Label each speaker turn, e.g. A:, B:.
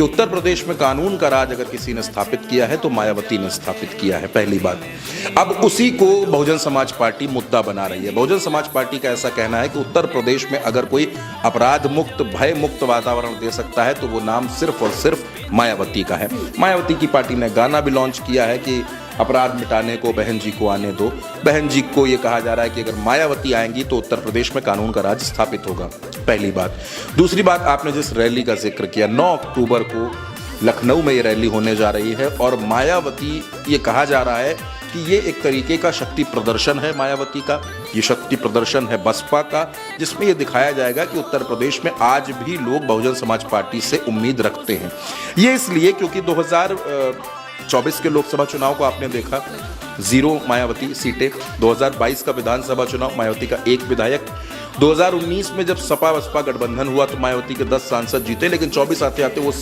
A: कि उत्तर प्रदेश में कानून का राज अगर किसी ने स्थापित किया है तो मायावती ने स्थापित किया है, पहली बात। अब उसी को बहुजन समाज पार्टी मुद्दा बना रही है। बहुजन समाज पार्टी का ऐसा कहना है कि उत्तर प्रदेश में अगर कोई अपराध मुक्त, भय मुक्त वातावरण दे सकता है तो वो नाम सिर्फ और सिर्फ मायावती का है। मायावती की पार्टी ने गाना भी लॉन्च किया है कि अपराध मिटाने को बहन जी को आने दो। बहन जी को ये कहा जा रहा है कि अगर मायावती आएंगी तो उत्तर प्रदेश में कानून का राज स्थापित होगा, पहली बात। दूसरी बात, आपने जिस रैली का जिक्र किया, 9 अक्टूबर को लखनऊ में ये रैली होने जा रही है और मायावती, ये कहा जा रहा है कि ये एक तरीके का शक्ति प्रदर्शन है मायावती का, ये शक्ति प्रदर्शन है बसपा का, जिसमें ये दिखाया जाएगा कि उत्तर प्रदेश में आज भी लोग बहुजन समाज पार्टी से उम्मीद रखते हैं। ये इसलिए क्योंकि 2024 के लोकसभा चुनाव को आपने देखा, 0 मायावती सीटें। 2022 का विधानसभा चुनाव, मायावती का 1 विधायक। 2019 में जब सपा बसपा गठबंधन हुआ तो मायावती के 10 सांसद जीते, लेकिन 24 आते आते वो